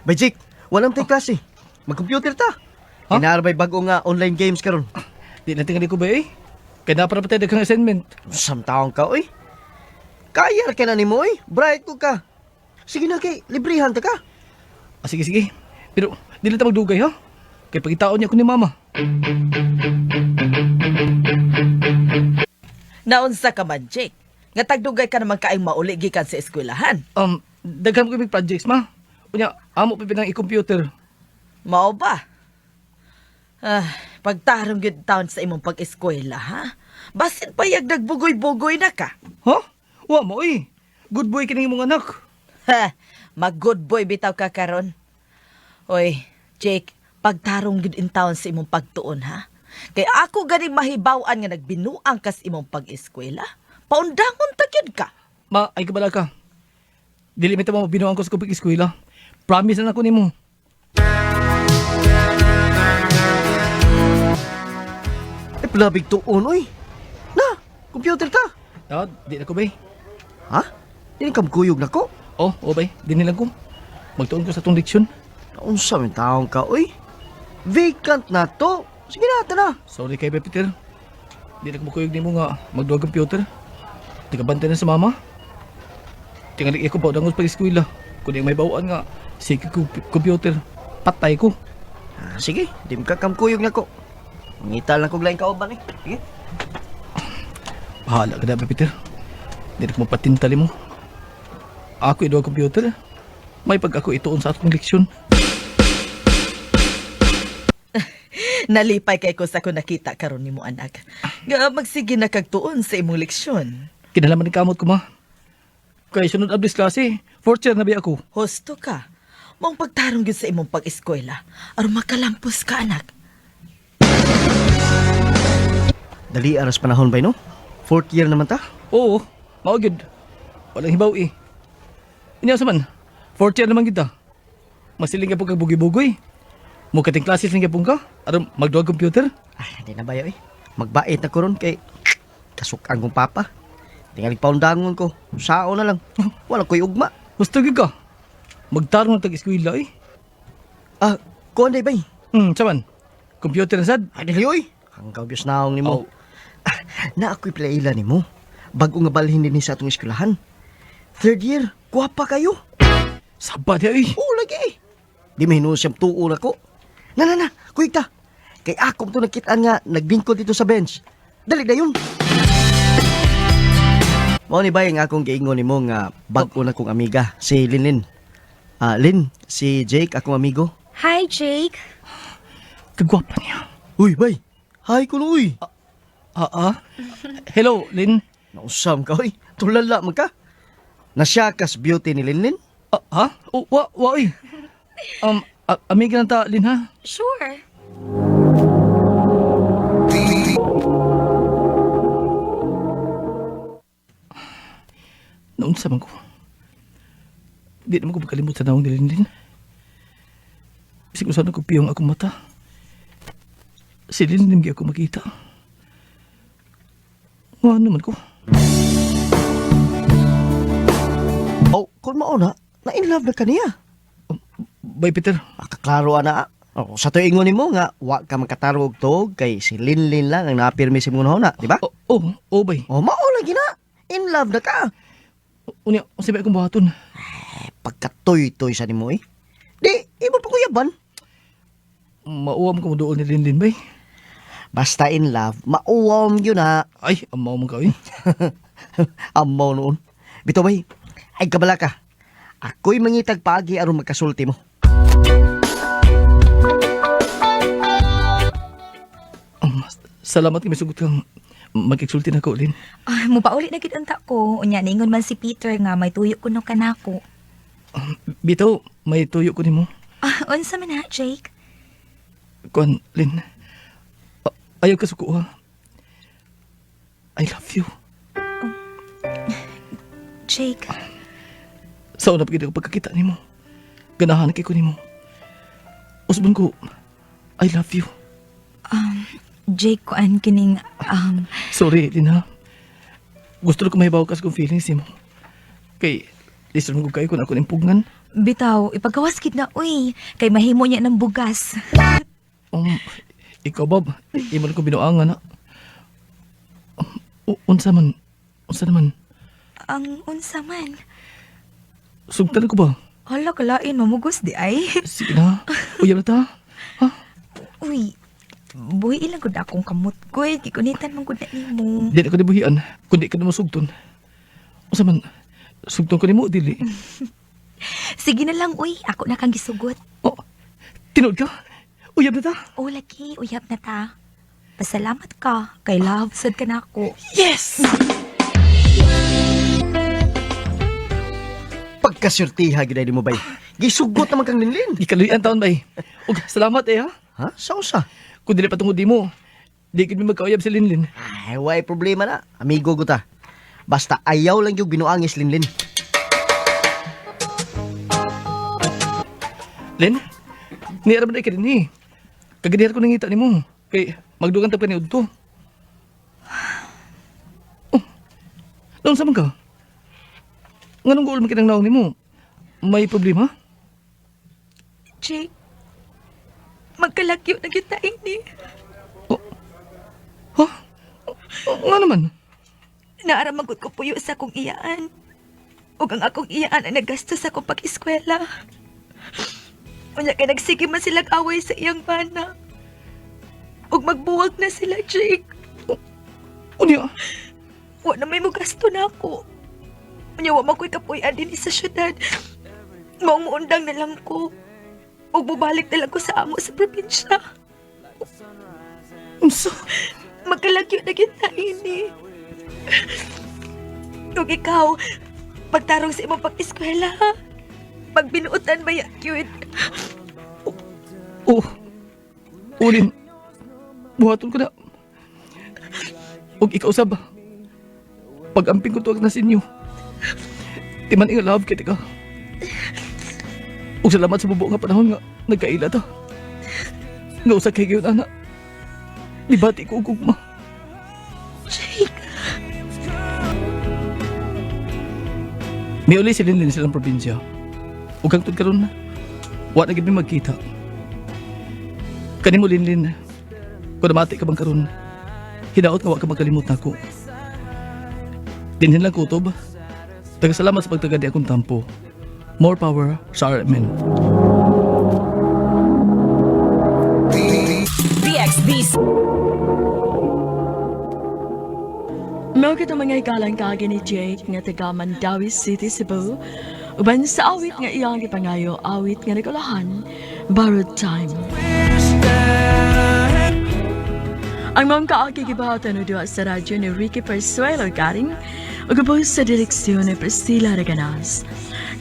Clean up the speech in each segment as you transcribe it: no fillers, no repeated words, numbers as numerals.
Bay, Jake, walang tayo klase. Mag-computer ta. Ha? Inaarabay bago nga online games karon. Di na tingali ko ba eh. Kaya napara pa tayo daghang assignment. Samtaong ka, oy. Kaya ka na ni mo, oy. Bright ko ka. Sige na kay, librihan ta ka. Sige, sige. Pero di lang tayo magdugay ha. Kaya pagkitaon niya ko ni mama. Naunsa ka man, Jake? Nga tagdugay ka naman kaayong mauli gikan sa eskwelahan. Daghang ko yung projects ma. Unya, amo pa pinang i-computer. Mao ba? Pagtarong yun taon sa imong pag-eskwela, ha? Basin pa yag nagbugoy-bugoy na ka. Ha? Wa mo eh. Good boy kining imong anak. Ha, mag-good boy bitaw ka karon. Oy, Jake, pagtarong yun in taon sa imong pagtuon, ha? Kay ako ganing mahibawan nga nagbinuang kas imong pag-eskwela. Paundangon tagyod ka. Ma, ay kabala ka. Dili mi ta mo binuang ko sa kubig eskwela. Promise na ako nimo. Labig tuon, oy. Na, computer ta. Di na ko ba eh. Ha? Dili ka magkuyog na ko. Oh, bay. Di nilang ko. Magtuon ko sa tong leksyon. Naunsa man taong ka, oy. Vacant na to. Sige na, ta na. Sorry kay Peter. Di na ko makuyog nimo nga magduwa computer. Tigabantay na sa mama. Tingali ko pa dangos pag eskwela. Kung di may bawaan nga, sige ko computer. Patay ko. Sige, di ka kamkuyog na ko. Ngital na kong laing kauban, eh. Sige. Bahala ka na, Peter. Di na ko mapatintali mo. Ako iduwa computer. May pag ako ituon sa atong leksyon. Nalipay kay ko sa ko nakita karon nimo anak. Nga magsige na kagtuon sa imong leksyon. Kinalaman ni kamot ko, ma. Kaya sunod ablis klase. Fourth year na ba ako? Hosto ka. Mong pagtarong gyud sa imong pag-eskwela aron makalampos ka anak. Dali aras panahon ba, no? Fourth year naman ta. Oo, maugid. Walang hibaw eh. Inyasa man, fourth year naman kita. Masiling ka po kag bugi-bugoy. Mukating klases lang ka po ka. Aram magduwag computer. Ay, hindi na ba yun, eh. Magbait na ko ron kay kasukang kong papa. Tingalig paundangon ko. Sao na lang. Wala ko'y ugma. Gusto ka. Magtarong ng tag-eskwila eh. Kuhan day bay. Saman, computer na sad. Ay, dali, oy. Hanggaw Diyos naong ni mo. Oh. Na ako'y palaila ni mo. Bago nga balhin din sa atong eskwelahan. Third year, guwapa kayo. Sabad ya eh. Oo, lagi. Di mahinuon siyang tuon ako. Na, kuy ta. Kay ako to nakitaan nga, nagbingkod dito sa bench. Dali na yun. Mao ni bay nga akong giingon nimo nga bag-o na kong amiga, si Linlin. Lin, si Jake akong amigo. Hi, Jake. Kagwapa niya. Uy, bay. Hi, kuno, uy. Hello, Lin. Nausam ka, uy. Tulala man ka. Nasyakas beauty ni Linlin. Wa eh. Amiga na ta, Lin ha? Sure. Naunsa man ko. Di naman ko makalimut sa naong nilindin. Bisig usan ko piyong akong mata. Si Lindin di ako makita. Ano naman ko? Oh, kung mauna, na-in love na ka niya. Bay Peter. Makaklaro na. Oh, sa tuingon nimo nga, wa ka makatarog to kay si Linlin lang ang napirmi sa mong na, di ba? Bay. Oh, mao lagi na. In love na ka. Unya, ang sabi akong buhaton. Pagkatoy-toy sa nimo eh. Di, iba pa kuyaban. Mauwam ko mo doon ni Lindin, bay. Basta in love, mauwam yun na. Ay, amaw mo ka, eh. Amaw noon. Bito bay, ay kabala ka. Ako'y mangitag pagi aron magkasulti mo. Salamat kami sugot kang mag-exulti na ko, Lin. Mupaulit na kitanta ko. Unya, ningon man si Peter nga may tuyo ko no kanako. Bito, may tuyo ko ni mo. Unsa man na, Jake? Kuan, Lin. Ayaw ka suko, ha? I love you. Jake. Sa una pagkita ko pagkakita ni mo. Ganahan na ko ni mo. Usban ko, I love you. Jake, kuan kining, Sorry, Lin, ha? Gusto ko mahibaw kas kong feelings ni mo. Kay, listen mo ko kayo kung ako nimpugngan. Bitaw, ipagawas gid na, uy. Kay mahimo niya ng bugas. Ikaw, Bob, imo na ko binuangan, ha? Unsa naman? Ang unsa man. Sugtan ko ba? Hala, kalain, mamugos di ay. Sige na, uyab na ta. Ha? Uy, buhi ilang gud akong kamot ko. Kikunitan mong gud na nimo. Di na ko dibuhian, kundi ka na masugton. Unsa man, sugton ko ni mo, dili. Sige na lang, uy. Ako na kang gisugot. Oh, tinood ka? Uyab na ta? O, lagi, uyab na ta. Pasalamat ka. Kay love, sad ka na ako. Yes! Pagkasyurtiha gid mo bay. Gisugot naman kang linlin. Ikaluyan taon ba eh. Ug, salamat eh, ha? Ha? Sausa. Kung dili patungod di mo, di kami magkauyab si Linlin. Ay, way problema na. Amigo ko ta. Basta ayaw lang yung binuangis linlin. Len, niyara man ay ka din eh. Kagadihar ko nangita ni mo. Kay, magdugan ta pa ni Udto. Oh, naon sa man ka? Nganong gool makinang naong ni mo? May problema? Jake, magkalagyo na kita ini. Ha? Nga naman. Naaramagot ko puyo sa akong iyaan. Ug ang akong iyaan ang nagastos sa akong pag-eskwela. Unya kay nagsige man silang away sa iyang bana. Ug magbuwag na sila, Jake. Unya, Wa na may mugasto na ako. Unya wa mako'y kapuyan din sa syudad. Maong muundang na lang ko. Ug bubalik na lang ko sa amo sa probinsya. unsa? Magkalagyo na kita ini. Ug ikaw, pagtarong sa imong pag-eskwela, ha? Pagbinuotan ba yun? Oh, Ulin, buhaton ko na. Ug ikaw sab, pag-amping ko tuwag na sinyo. Timan nga love kita ka. Ug salamat sa bubo nga panahon nga nagkaila ta. Nga usa kay gyud ana. Nibati ko ug ugma. Jake, Miuli si Linlin silang probinsya. Ug hangtod karon na. Wa na gid mi magkita. Kanimo Linlin. Kung namati ka bang karon, hinaot nga wa ka magkalimot nako. Dinhin lang kutob. Tagasalamat sa pagtagadi akong tampo. More power sa RMN. DXB. Mao kita mga ikalang kagi ni Jake nga taga Mandawi City, Cebu. Uban sa awit nga iyang gipangayo, awit nga nagulahan, Borrowed Time. Ang mga kaagi gibahatan o duwa sa radyo ni Ricky Persuelo Garing o gabos sa direksyon ni Priscilla Reganas.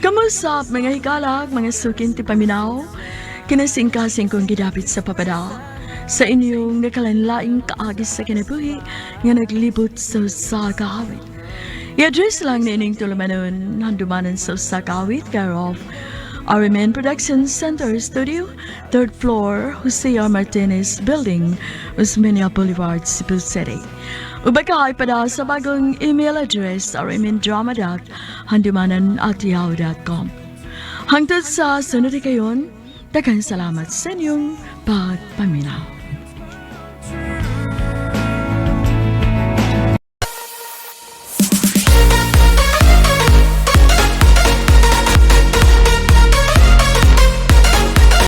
Kamusap mga hikalag, mga sukin ti paminaw, kinasing-kasing kong gidapit sa papada. Sa inyong nakalanlaing kaagis sa kinabuhi nga naglibot sa kahawit. I-address lang na ining tulumanon handumanan sa kahawit care of RMN Production Center Studio, 3rd floor, Jose R. Martinez Building, Osmeña Boulevard, Cebu City. Ubaka ay pada sa bagong email address rmndrama.handumanan@yahoo.com. Hangtod sa sunod kayon, daghang salamat sa inyong pagpaminaw.